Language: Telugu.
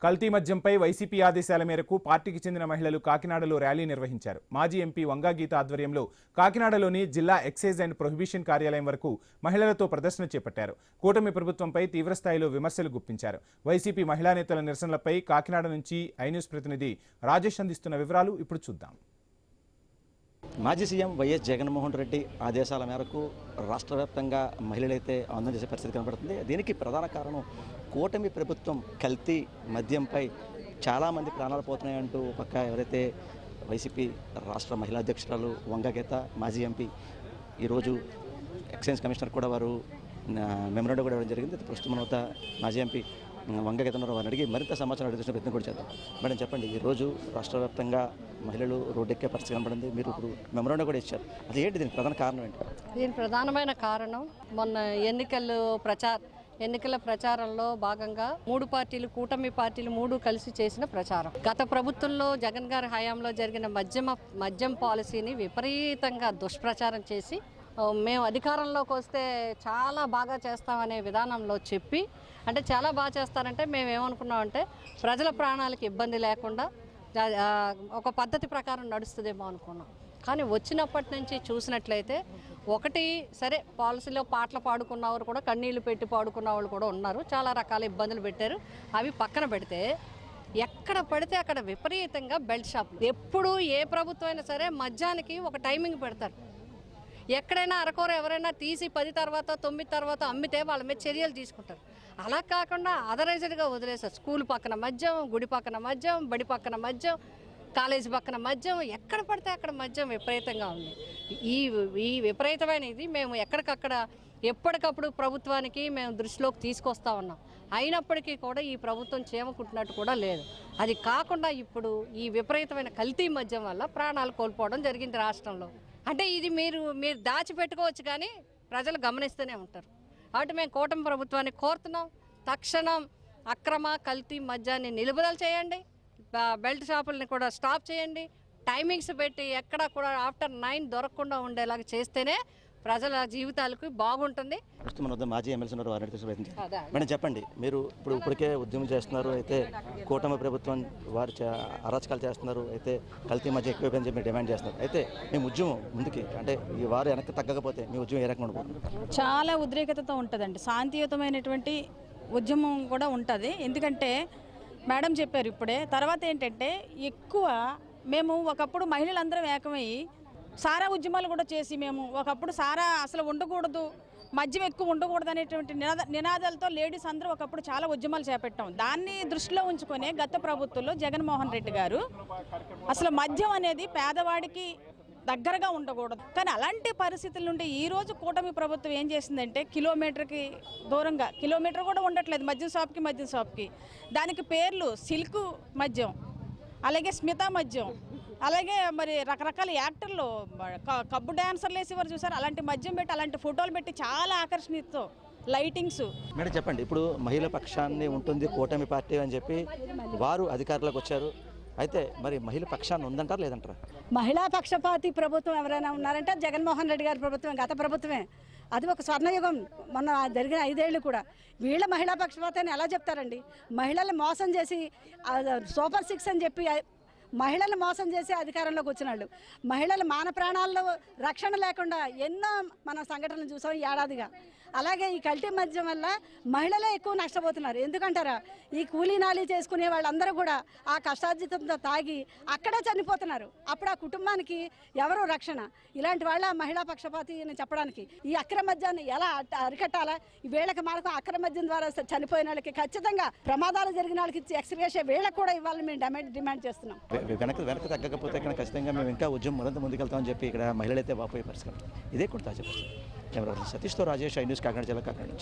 కల్తీ మద్యంపై వైసీపీ ఆదేశాల మేరకు పార్టీకి చెందిన మహిళలు కాకినాడలో ర్యాలీ నిర్వహించారు. మాజీ ఎంపీ వంగా గీత ఆధ్వర్యంలో కాకినాడలోని జిల్లా ఎక్సైజ్ అండ్ ప్రొహిబిషన్ కార్యాలయం వరకు మహిళలతో ప్రదర్శన చేపట్టారు. కూటమి ప్రభుత్వంపై తీవ్రస్థాయిలో విమర్శలు గుప్పించారు. వైసీపీ మహిళా నేతల నిరసనలపై కాకినాడ నుంచి ఐ న్యూస్ ప్రతినిధి రాజేష్ అందిస్తున్న వివరాలు ఇప్పుడు చూద్దాం. మాజీ సీఎం వైఎస్ జగన్మోహన్ రెడ్డి ఆదేశాల మేరకు రాష్ట్ర వ్యాప్తంగా మహిళలైతే ఆందోళన చేసే పరిస్థితి కనబడుతుంది. దీనికి ప్రధాన కారణం కూటమి ప్రభుత్వం కల్తీ మద్యంపై చాలామంది ప్రాణాలు పోతున్నాయంటూ పక్క ఎవరైతే వైసీపీ రాష్ట్ర మహిళా అధ్యక్షురాలు వంగా గీత, మాజీ ఎంపీ, ఈరోజు ఎక్సైజ్ కమిషనర్ కూడా వారు మెమోరాండం కూడా ఇవ్వడం జరిగింది. ప్రస్తుతం మన వద్ద మాజీ ఎంపీ వంగా గీత వారిని అడిగి మరింత సమాచారం అడిగిన ప్రయత్నం కూడా చేద్దాం. మేడం చెప్పండి, ఈరోజు రాష్ట్ర వ్యాప్తంగా మహిళలు రోడ్డెక్కే పరిస్థితి కనబడింది. మీరు ఇప్పుడు మెమోరాండం కూడా ఇచ్చారు, అది ఏంటి, దీనికి ప్రధాన కారణం ఏంటి? దీని ప్రధానమైన కారణం మొన్న ఎన్నికల ప్రచారంలో భాగంగా కూటమి పార్టీలు మూడు కలిసి చేసిన ప్రచారం. గత ప్రభుత్వంలో జగన్ గారి హయాంలో జరిగిన మద్యం పాలసీని విపరీతంగా దుష్ప్రచారం చేసి మేము అధికారంలోకి వస్తే చాలా బాగా చేస్తామనే విధానంలో చెప్పి, అంటే చాలా బాగా చేస్తారంటే మేము ఏమనుకున్నామంటే ప్రజల ప్రాణాలకు ఇబ్బంది లేకుండా ఒక పద్ధతి ప్రకారం నడుస్తుందేమో అనుకున్నాం. కానీ వచ్చినప్పటి నుంచి చూసినట్లయితే ఒకటి సరే, పాలసీలో పాటలు పాడుకున్నవారు కూడా, కన్నీళ్లు పెట్టి పాడుకున్న వాళ్ళు కూడా ఉన్నారు, చాలా రకాల ఇబ్బందులు పెట్టారు. అవి పక్కన పెడితే ఎక్కడ పడితే అక్కడ విపరీతంగా బెల్ట్ షాపులు. ఎప్పుడు ఏ ప్రభుత్వం అయినా సరే మద్యానికి ఒక టైమింగ్ పెడతారు. ఎక్కడైనా అరకొర ఎవరైనా తీసి 10 తర్వాత 9 తర్వాత అమ్మితే వాళ్ళ మీద చర్యలు తీసుకుంటారు. అలా కాకుండా అదరైజ్డ్గా వదిలేస్తారు. స్కూల్ పక్కన మద్యం, గుడి పక్కన మద్యం, బడి పక్కన మద్యం, కాలేజీ పక్కన మద్యం, ఎక్కడ పడితే అక్కడ మద్యం విపరీతంగా ఉంది. ఈ విపరీతమైన ఇది మేము ఎక్కడికక్కడ ఎప్పటికప్పుడు ప్రభుత్వానికి మేము దృష్టిలోకి తీసుకొస్తా ఉన్నాం. అయినప్పటికీ కూడా ఈ ప్రభుత్వం చేమకుంటున్నట్టు కూడా లేదు. అది కాకుండా ఇప్పుడు ఈ విపరీతమైన కల్తీ మద్యం వల్ల ప్రాణాలు కోల్పోవడం జరిగింది రాష్ట్రంలో. అంటే ఇది మీరు దాచిపెట్టుకోవచ్చు, కానీ ప్రజలు గమనిస్తూనే ఉంటారు. కాబట్టి మేము కూటమి ప్రభుత్వాన్ని కోరుతున్నాం, తక్షణం అక్రమ కల్తీ మద్యాన్ని నిలుపుదల చేయండి, బెల్ట్ షాపుల్ని కూడా స్టాప్ చేయండి, టైమింగ్స్ పెట్టి ఎక్కడ కూడా ఆఫ్టర్ 9 దొరకకుండా ఉండేలాగా చేస్తేనే ప్రజల జీవితాలకు బాగుంటుంది. ప్రస్తుతం మన వద్ద మాజీ ఎమ్మెల్సీ ఉన్నారు, వారిని మేడం చెప్పండి, మీరు ఇప్పటికే ఉద్యమం చేస్తున్నారు, అయితే కూటమి ప్రభుత్వం వారు అరాచకాలు చేస్తున్నారు, అయితే కల్తీ మధ్య ఎక్కువైపోయిందని చెప్పి డిమాండ్ చేస్తున్నారు. అయితే మీ ఉద్యమం ముందుకి, అంటే ఈ వారు వెనక్కి తగ్గకపోతే మీ ఉద్యమం ఏ రకంగా ఉండబోతుంది? చాలా ఉద్రేకతతో ఉంటుందండి, శాంతియుతమైనటువంటి ఉద్యమం కూడా ఉంటుంది. ఎందుకంటే మేడం చెప్పారు ఇప్పుడే. తర్వాత ఏంటంటే ఎక్కువ మేము ఒకప్పుడు మహిళలందరం ఏకమై సారా ఉద్యమాలు కూడా చేసి, మేము ఒకప్పుడు సారా అసలు ఉండకూడదు, మద్యం ఎక్కువ ఉండకూడదు అనేటువంటి నినాదాలతో లేడీస్ అందరూ ఒకప్పుడు చాలా ఉద్యమాలు చేపట్టాం. దాన్ని దృష్టిలో ఉంచుకొని గత ప్రభుత్వంలో జగన్మోహన్ రెడ్డి గారు అసలు మద్యం అనేది పేదవాడికి దగ్గరగా ఉండకూడదు. కానీ అలాంటి పరిస్థితుల నుండి ఈరోజు కూటమి ప్రభుత్వం ఏం చేసిందంటే కిలోమీటర్కి దూరంగా, కిలోమీటర్ కూడా ఉండట్లేదు మద్యం షాప్కి. దానికి పేర్లు సిల్క్ మద్యం, అలాగే స్మిత మద్యం, అలాగే మరి రకరకాల యాక్టర్లు కబ్బు డాన్సర్లు వేసేవారు చూసారు, అలాంటి మద్యం పెట్టి, అలాంటి ఫోటోలు పెట్టి చాలా ఆకర్షణీయతో లైటింగ్స్. మేడం చెప్పండి, ఇప్పుడు మహిళా పక్షాన్ని ఉంటుంది కూటమి పార్టీ అని చెప్పి వారు అధికారంలోకి వచ్చారు, అయితే మరి మహిళా పక్షాన్ని ఉందంటారా లేదంటారా? మహిళా పక్షపాతి ప్రభుత్వం ఎవరైనా ఉన్నారంటే జగన్మోహన్ రెడ్డి గారి ప్రభుత్వం, గత ప్రభుత్వమే. అది ఒక స్వర్ణయుగం మొన్న జరిగిన 5 ఏళ్ళు కూడా. వీళ్ళ మహిళా పక్షపాతాన్ని ఎలా చెప్తారండి? మహిళల్ని మోసం చేసి సూపర్ 6 అని చెప్పి మహిళలు మోసం చేసి అధికారంలోకి వచ్చిన వాళ్ళు, మహిళల మాన ప్రాణాల్లో రక్షణ లేకుండా ఎన్నో మనం సంఘటనలు చూసాం ఈ ఏడాదిగా. అలాగే ఈ కల్తీ మద్యం వల్ల మహిళలే ఎక్కువ నష్టపోతున్నారు. ఎందుకంటారా? ఈ కూలీ నాలీ చేసుకునే వాళ్ళందరూ కూడా ఆ కష్టార్జితంతో తాగి అక్కడే చనిపోతున్నారు. అప్పుడు ఆ కుటుంబానికి ఎవరు రక్షణ? ఇలాంటి వాళ్ళ మహిళా పక్షపాతి అని చెప్పడానికి ఈ అక్రమ మద్యాన్ని ఎలా అరికట్టాలా? వీళ్ళకి మనకు అక్రమ మద్యం ద్వారా చనిపోయిన వాళ్ళకి ఖచ్చితంగా ప్రమాదాలు జరిగిన వాళ్ళకి ఎక్స్గ్రేషియా వీళ్ళకి కూడా ఇవ్వాలని మేము డిమాండ్ చేస్తున్నాం. వెనక్కి తగ్గకపోతే ఇక్కడ ఖచ్చితంగా మేము ఇంకా ఉద్యమం మరింత ముందుకెళ్తామని చెప్పి ఇక్కడ మహిళలైతే వాపోయే పరిస్థితి. ఇదే కూడా తాజా పరిస్థితి. కెమెరా సతీష్తో రాజేష్, ఐ న్యూస్, కాకినాడ జిల్లా, కాకినాడ.